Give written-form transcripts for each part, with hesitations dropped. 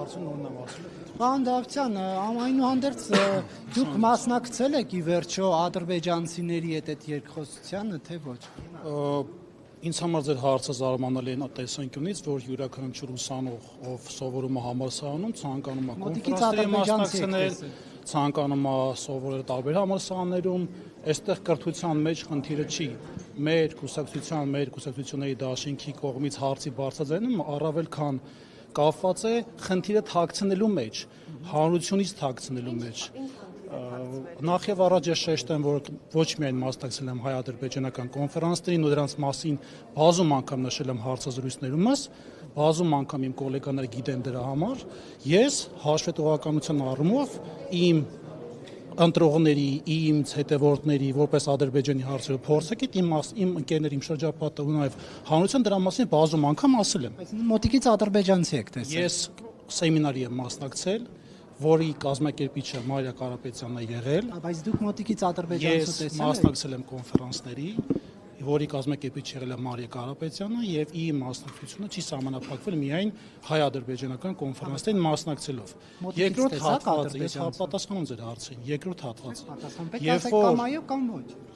հարցին նորն եմ ասում։ Պարոն Դավթյան, այնուհանդերձ դուք մասնակցել եք ի վերջո ադրբեջանցիների հետ այդ երկխոսությանը, թե ոչ։ Ինձ համար ձեր հարցը զարմանալի է տեսանկյունից, որ յուրաքանչյուր ուսանող, ով սովորում է համալսարանում, ցանկանում է կոնֆերանսների մասնակցել, ցանկանում է սովորել տարբեր համալսարաններում, այստեղ կրթության մեջ խնդիրը չի։ Մեր կուսակցությունների դաշինքի կողմից հարցի բարձրաձայնումը առավել քան կապված է խնդիրը թաքցնելու մեջ, հանրությունից թաքցնելու մեջ։ Նախ եւ առաջ ես շեշտեմ, որ ոչ միայն մասնակցել եմ հայ-ադրբեջանական կոնֆերանսներին ու դրանց մասին բազում անգամ նշել եմ հարցազրույցներումս, բազում անգամ իմ գոլեգաները գիտեն դրա համար, ես հաշվետվողականության առումով իմ ընտրողների, իմ հետևորդների, որպես Ադրբեջանի հարցերը փորձեք, իմ ընկերների, իմ շրջապատը ու նաև հանրության դրա մասին բազում անգամ ասել եմ։ Բայց մոտիկից ադրբեջանցի եք տեսել։ Ես սեմինարի եմ մասնակցել, որի կազմակերպիչը Մարիա Կարապետյանն է եղել։ Բայց դուք մոտիկից ադրբեջանցու տեսել եք։ Ես մասնակցել եմ կոնֆերանսների, որի կազմակերպիչ եղել է Մարիա Կարապետյանը եւ իր մասնակցությունը չի սահմանափակվել միայն հայ-ադրբեջանական կոնֆերանսներին մասնակցելով։ Երկրորդ հատվածը, ես պատասխանում ձեր հարցին, երկրորդ հատվածը։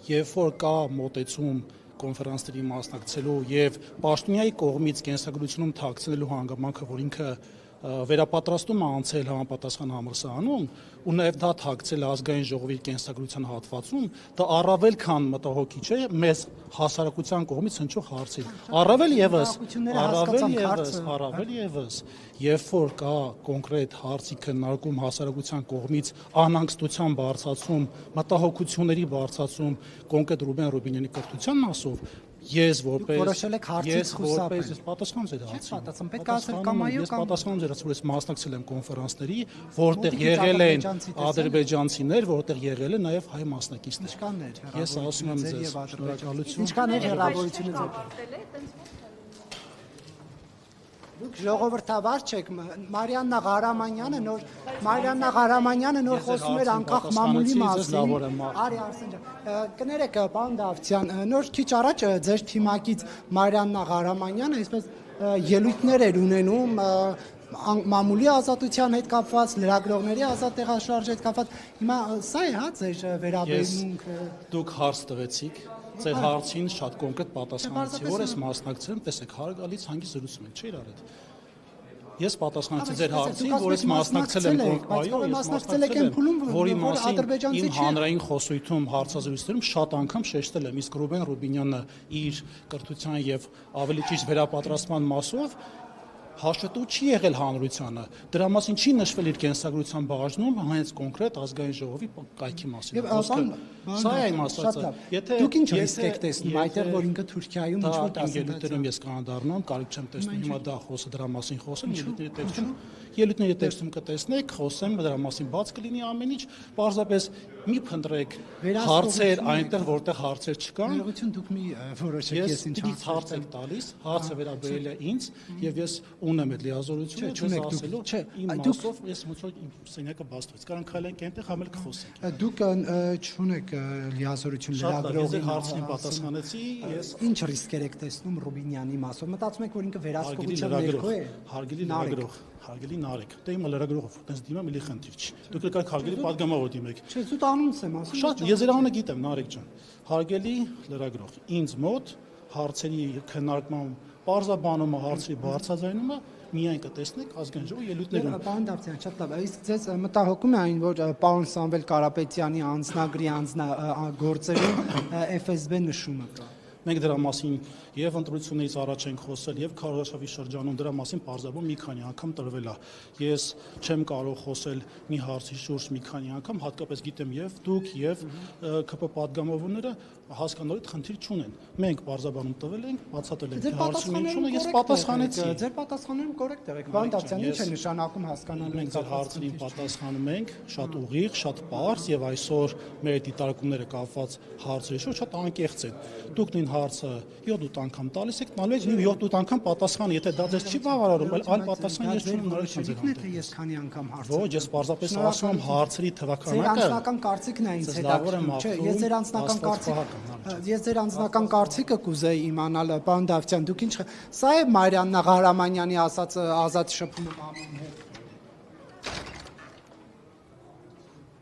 Երբ որ կա մոտեցում կոնֆերանսների մասնակցելու եւ Պաշտոնյայի կողմից կենսագրությունում թաքցնելու հանգամանքը, որ ինքը վերապատրաստում է անցել համապատասխան համալսարանում ու նաև դա թաքցել ազգային ժողովի կենսագրության հատվածում, դա առավել քան մտահոգիչ է մեզ հասարակության կողմից հնչող հարցին։ Առավել եւս, երբ որ կա կոնկրետ հարցի քննարկում հասարակության կողմից անհանգստության բարձրացում, մտահոգությունների բարձրացում կոնկրետ Ռուբեն Ռուբինյանի կրթության մասով, ես որպես պատասխան ձեր հարցին։ Պետք է ասել կամ այո կամ պատասխան ձեր հարցին, որ ես մասնակցել եմ կոնֆերանսների, որտեղ եղել են ադրբեջանցիներ, որտեղ եղել են նաև հայ մասնակիցներ։ Ես ասում եմ ձեզ շնորհակալություն։ Ինչքան է հեռավորությունը։ Դուք ժողովրդավար չեք, Մարիաննա Ղարամանյանը նոր խոսում էր անկախ մամուլի մասին։ Արի Արսեն ջան, կներեք պարոն Դավթյան, նոր քիչ առաջ ձեր թիմակից Մարիաննա Ղարամանյանը այսպես ելույթներ էր ունենում մամուլի ազատության հետ կապված, լրագրողների ազատ տեղաշարժի հետ կապված։ Հիմա սա է հա ձեր վերաբերմունքը։ Դուք հարց տվեցիք, ձեր հարցին շատ կոնկրետ պատասխանեցի, որ ես մասնակցել եմ, տեսեք, հարգալից հանգիստ զրուցում ենք, չէ՞ իրար հետ։ Ես պատասխանեցի ձեր հարցին, որ ես մասնակցել եմ, այո, ես մասնակցել եմ, որի մասին իմ հանրային խոսույթում հարցազրույցներում շատ անգամ շեշտել եմ, իսկ Ռուբեն Ռուբինյանը իր կրթության եւ ավելի ճիշտ վերապատրաստման մասով հաշվետու չի եղել հանրությանը, դրա մասին չի նշվել իր կենսագրության բաժնում հենց կոնկրետ ազգային ժողովի կայքի մասին։ Սա է իմ ասածը։ Դուք ինչ ռիսկ եք տեսնում այդտեղ, որ ինքը Թուրքիայում ինչ-որ դասընթացում ես կանադառնամ, կարիք չեմ տեսնում հիմա դա խոսը դրա մասին խոսեմ, ելույթների տեքստում կտեսնեք, խոսեմ դրա մասին բաց կլինի ամեն ինչ, պարզապես մի փնտրեք հարցեր այնտեղ, որտեղ հարցեր չկան։ Ներողություն, դուք մի որոշեք ես ինչ հարց եք տալիս, հարցը վերաբերել է ինձ եւ ես ունեմ այդ լիազորությունը, չես ասելու, իմ մասով ես ոնց որ իմ սենյակը բացվեց, կարող քայլենք այնտեղ համել կխոսենք։ Դուք չունեք լիազորություն լրագրողի հարցին պատասխանեցի, ես ինչ ռիսկեր եք տեսնում Ռուբինյանի մասով։ Մտածում եք, որ ինքը վերահսկողության ներքո է։ Հարգելի լրագրող, հարգելի Նարեկ, դե իմ լրագրողով, այտենց դիմամ էլի խնդիր չի։ Դուք եկեք հարգելի падգամավոր դիմեք։ Չէ, զուտ անունս եմ ասում։ Շատ ես ձեր անունը գիտեմ, Նարեկ ջան։ Հարգելի լրագրող, ինձ մոտ հարցերի քննարկման պարզաբանումը, հարցերի բարձրաձայնումը միայն կտեսնեք ազգային ժողովի ելույթներում։ Պարոն Դավթյան, շատ լավ։ Իսկ ձեզ մտահոգում է այն, որ պարոն Սամվել Կարապետյանի անձնագրի գործերում FSB նշումը կա։ Մենք դրա մասին եւ ընտրություններից առաջ ենք խոսել եւ քարոզարշավի շրջանում դրա մասին պարզաբան մի քանի անգամ տրվել է։ Ես չեմ կարող խոսել մի հարցի շուրջ մի քանի անգամ, հատկապես գիտեմ եւ դուք եւ ԿՊ падգամավորները հասկանալի խնդիր չունեն։ Մենք պարզաբանում տվել ենք, բացատրել ենք հարցի միջությունը, ես պատասխանեցի։ Ձեր պատասխաններում կոռեկտ եք։ Պարոն Դավթյան, ինչ է նշանակում հասկանալու։ Մենք ձեր հարցերին պատասխանում ենք շատ ուղիղ, շատ պարզ եւ այսօր մեր դիտարկումները կապված հարցերի շուրջ շատ անկեղծ են։ Դուք նույն հարցը 7-8 անգամ տալիս եք, տալու եք 7-8 անգամ պատասխան, եթե դա ձեզ չի բավարարում, այլ պատասխան ես չունեմ նորից ձեր հետ։ Ես քանի անգամ հարց։ Ոչ, ես պարզապես ասում եմ հարցերի թվականակը։ Ձեր անձնական կարծիքն է ինձ հետաքրքրում, չէ, ես ձեր անձնական կարծիքը կուզեի իմանալ, պարոն Դավթյան, դուք ինչ, սա է Մարիաննա Ղարամանյանի ասածը ազատ շփումը մամուլի հետ։